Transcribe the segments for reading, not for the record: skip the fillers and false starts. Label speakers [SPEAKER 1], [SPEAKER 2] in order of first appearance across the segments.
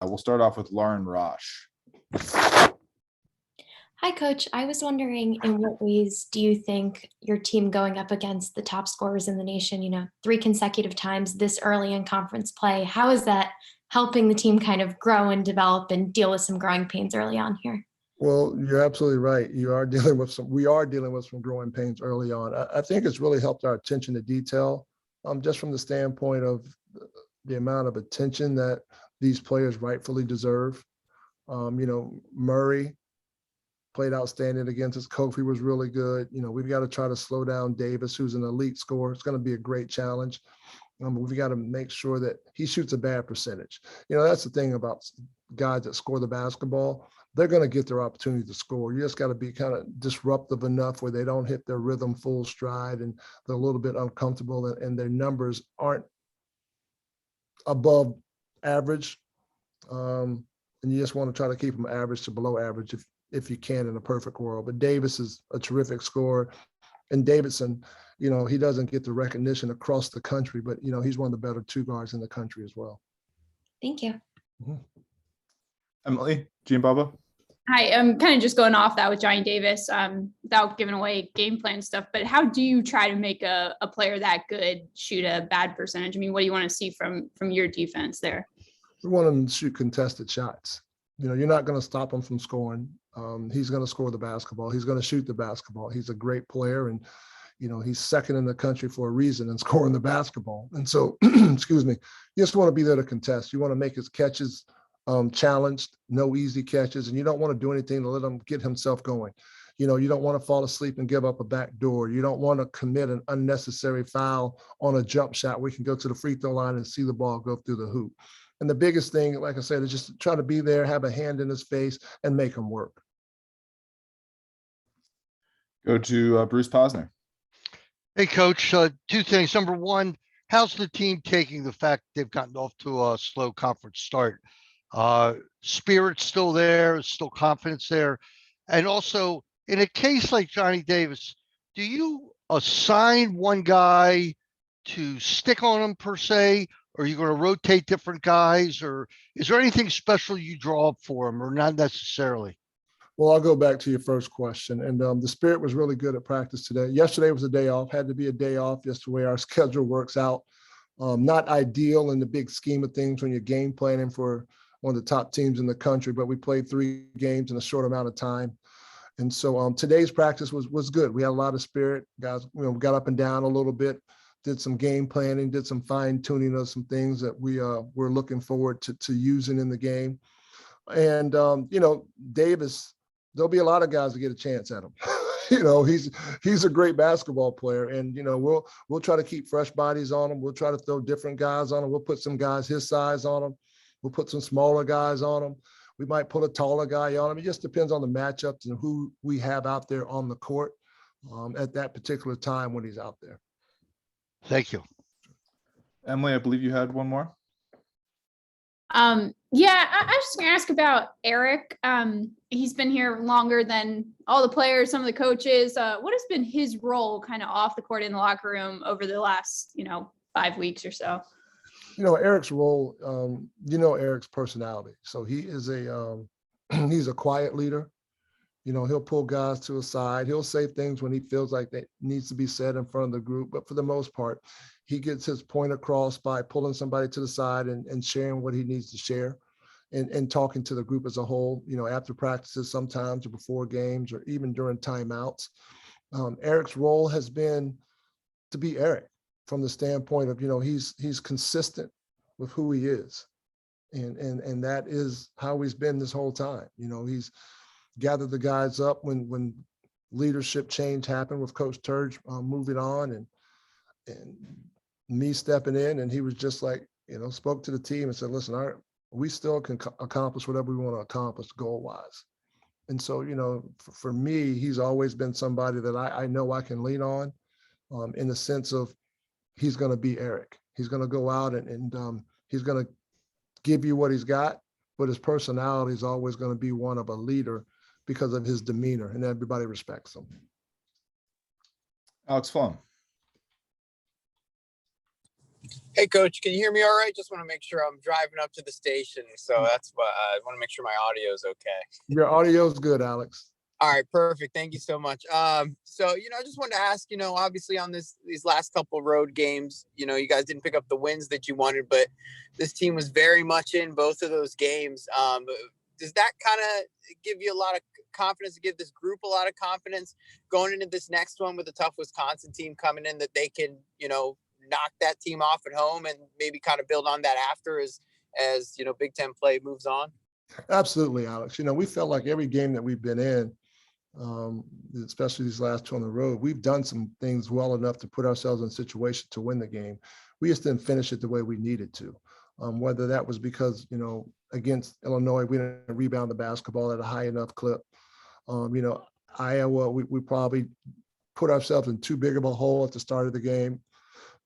[SPEAKER 1] We'll start off with Lauren Rosh.
[SPEAKER 2] Hi, Coach. I was wondering, in what ways do you think your team going up against the top scorers in the nation, 3 consecutive times this early in conference play, how is that helping the team kind of grow and develop and deal with some growing pains early on here?
[SPEAKER 3] Well, you're absolutely right. We are dealing with some growing pains early on. I think it's really helped our attention to detail, just from the standpoint of the amount of attention that these players rightfully deserve. Murray played outstanding against us. Kofi was really good. We've got to try to slow down Davis, who's an elite scorer. It's going to be a great challenge. We've got to make sure that he shoots a bad percentage. That's the thing about guys that score the basketball. They're going to get their opportunity to score. You just got to be kind of disruptive enough where they don't hit their rhythm full stride and they're a little bit uncomfortable and their numbers aren't above average. And you just want to try to keep them average to below average if you can in a perfect world. But Davis is a terrific scorer. And Davidson, he doesn't get the recognition across the country, but, he's one of the better 2 guards in the country as well.
[SPEAKER 2] Thank you.
[SPEAKER 3] Mm-hmm.
[SPEAKER 1] Emily, Jean Baba.
[SPEAKER 4] Hi, I'm kind of just going off that with Johnny Davis, without giving away game plan stuff, but how do you try to make a player that good shoot a bad percentage? I mean, what do you want to see from your defense there?
[SPEAKER 3] We want him to shoot contested shots. You're not going to stop him from scoring. He's going to score the basketball. He's going to shoot the basketball. He's a great player, and he's second in the country for a reason in scoring the basketball. And so, excuse me, you just want to be there to contest. You want to make his catches challenged, no easy catches, and you don't want to do anything to let him get himself going. You don't want to fall asleep and give up a back door. You don't want to commit an unnecessary foul on a jump shot where he can go to the free throw line and see the ball go through the hoop. And the biggest thing, like I said, is just try to be there, have a hand in his face, and make him work.
[SPEAKER 1] Go to Bruce Posner.
[SPEAKER 5] Hey, Coach. 2 things. Number one, how's the team taking the fact they've gotten off to a slow conference start? Spirit's still there, still confidence there. And also, in a case like Johnny Davis, do you assign one guy to stick on him per se? Or are you going to rotate different guys? Or is there anything special you draw up for him or not necessarily?
[SPEAKER 3] Well, I'll go back to your first question. And the Spirit was really good at practice today. Yesterday was a day off, had to be a day off just the way our schedule works out. Not ideal in the big scheme of things when you're game planning for one of the top teams in the country, but we played 3 games in a short amount of time. And so today's practice was good. We had a lot of spirit. Guys, got up and down a little bit, did some game planning, did some fine tuning of some things that we're looking forward to using in the game. And, Davis, there'll be a lot of guys that get a chance at him. He's a great basketball player, and we'll try to keep fresh bodies on him. We'll try to throw different guys on him. We'll put some guys his size on him. We'll put some smaller guys on him. We might put a taller guy on him. It just depends on the matchups and who we have out there on the court at that particular time when he's out there.
[SPEAKER 5] Thank you.
[SPEAKER 1] Emily, I believe you had one more.
[SPEAKER 4] Yeah, I was just going to ask about Eric. He's been here longer than all the players, some of the coaches. What has been his role kind of off the court in the locker room over the last, 5 weeks or so?
[SPEAKER 3] Eric's role, Eric's personality. So he is he's a quiet leader. He'll pull guys to a side. He'll say things when he feels like that needs to be said in front of the group. But for the most part, he gets his point across by pulling somebody to the side and sharing what he needs to share and talking to the group as a whole, after practices sometimes or before games or even during timeouts. Eric's role has been to be Eric from the standpoint of, he's consistent with who he is. And that is how he's been this whole time. He's gathered the guys up when leadership change happened with Coach Turge moving on and me stepping in, and he was just like, spoke to the team and said, listen, we still can accomplish whatever we want to accomplish goal-wise. And so, for me, he's always been somebody that I know I can lean on in the sense of he's going to be Eric. He's going to go out and he's going to give you what he's got, but his personality is always going to be one of a leader because of his demeanor, and everybody respects him.
[SPEAKER 1] Alex Flum.
[SPEAKER 6] Hey, Coach, can you hear me all right? Just want to make sure I'm driving up to the station. So that's why I want to make sure my audio is okay.
[SPEAKER 3] Your audio is good, Alex.
[SPEAKER 6] All right, perfect. Thank you so much. So, I just wanted to ask, obviously on these last couple road games, you guys didn't pick up the wins that you wanted, but this team was very much in both of those games. Does that kind of give you a lot of confidence, give this group a lot of confidence going into this next one with a tough Wisconsin team coming in, that they can, knock that team off at home and maybe kind of build on that after as Big Ten play moves on?
[SPEAKER 3] Absolutely, Alex. We felt like every game that we've been in, especially these last two on the road, we've done some things well enough to put ourselves in a situation to win the game. We just didn't finish it the way we needed to. Whether that was because, against Illinois, we didn't rebound the basketball at a high enough clip. Iowa, we probably put ourselves in too big of a hole at the start of the game.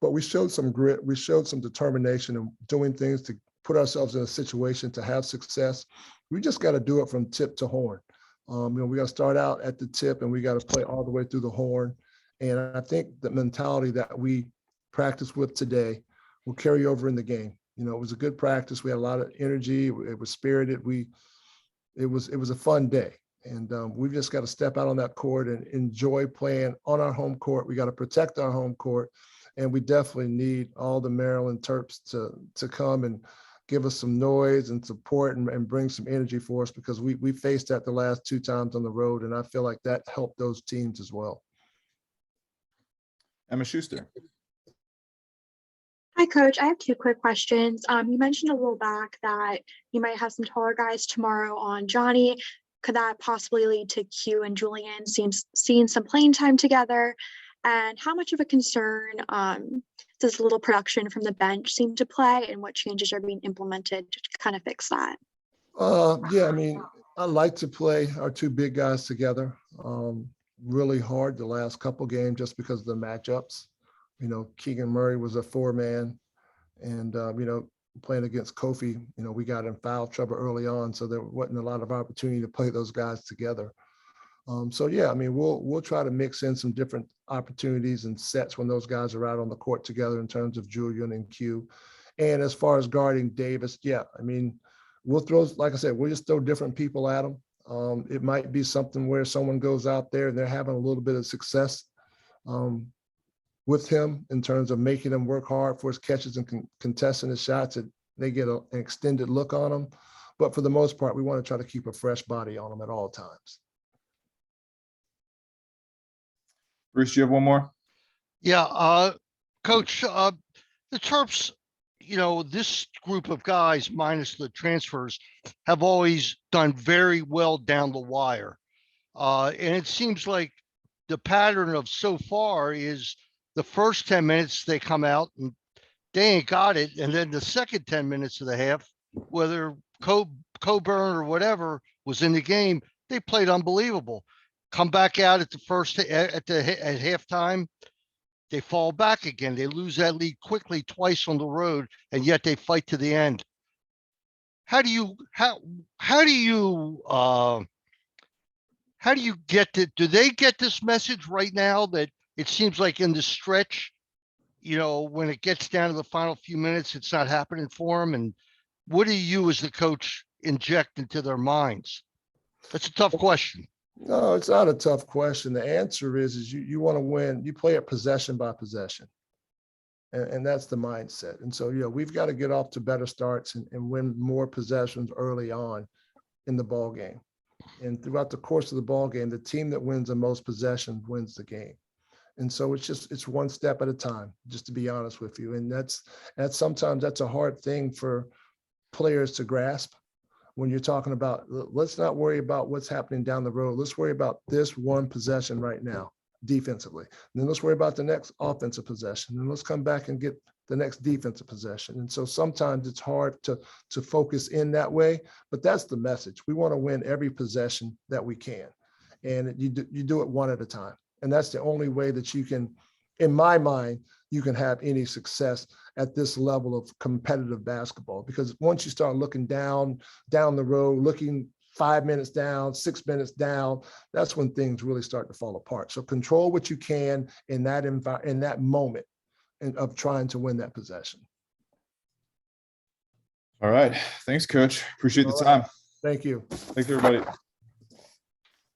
[SPEAKER 3] But we showed some grit, we showed some determination in doing things to put ourselves in a situation to have success. We just got to do it from tip to horn. We got to start out at the tip and we got to play all the way through the horn. And I think the mentality that we practiced with today will carry over in the game. It was a good practice. We had a lot of energy. It was spirited. It was a fun day. And we've just got to step out on that court and enjoy playing on our home court. We got to protect our home court. And we definitely need all the Maryland Terps to come and give us some noise and support and bring some energy for us, because we faced that the last two times on the road. And I feel like that helped those teams as well.
[SPEAKER 1] Emma Schuster.
[SPEAKER 7] Hi, Coach. I have two quick questions. You mentioned a little back that you might have some taller guys tomorrow on Johnny. Could that possibly lead to Q and Julian seeing some playing time together? And how much of a concern does little production from the bench seem to play, and what changes are being implemented to kind of fix that?
[SPEAKER 3] Yeah, I like to play our two big guys together really hard the last couple games just because of the matchups. Keegan Murray was a 4-man, and, playing against Kofi, we got in foul trouble early on, so there wasn't a lot of opportunity to play those guys together. So yeah, we'll try to mix in some different opportunities and sets when those guys are out on the court together in terms of Julian and Q. And as far as guarding Davis, yeah, we'll throw, like I said, we'll just throw different people at them. It might be something where someone goes out there and they're having a little bit of success with him in terms of making him work hard for his catches and contesting his shots, and they get an extended look on them. But for the most part, we want to try to keep a fresh body on them at all times.
[SPEAKER 1] Bruce, do you have one more?
[SPEAKER 5] Yeah, Coach, the Terps, this group of guys minus the transfers have always done very well down the wire. And it seems like the pattern of so far is the first 10 minutes they come out and they ain't got it. And then the second 10 minutes of the half, whether Coburn or whatever was in the game, they played unbelievable. Come back out at halftime, they fall back again. They lose that lead quickly twice on the road, and yet they fight to the end. How do you get it? Do they get this message right now that it seems like in the stretch, when it gets down to the final few minutes, it's not happening for them? And what do you as the coach inject into their minds? That's a tough question.
[SPEAKER 3] No, it's not a tough question. The answer is you want to win. You play it possession by possession. And that's the mindset. And so, we've got to get off to better starts and win more possessions early on in the ball game. And throughout the course of the ball game, the team that wins the most possessions wins the game. And so it's one step at a time, just to be honest with you. And that's sometimes that's a hard thing for players to grasp. When you're talking about, let's not worry about what's happening down the road. Let's worry about this one possession right now, defensively. And then let's worry about the next offensive possession. And let's come back and get the next defensive possession. And so sometimes it's hard to focus in that way, but that's the message. We want to win every possession that we can. And you do it one at a time. And that's the only way that you can, in my mind, you can have any success at this level of competitive basketball. Because once you start looking down the road, looking 5 minutes down, 6 minutes down, that's when things really start to fall apart. So control what you can in that moment. of trying to win that possession.
[SPEAKER 1] All right. Thanks, Coach. Appreciate the
[SPEAKER 3] All right.
[SPEAKER 1] time.
[SPEAKER 3] Thank you.
[SPEAKER 1] Thanks, everybody.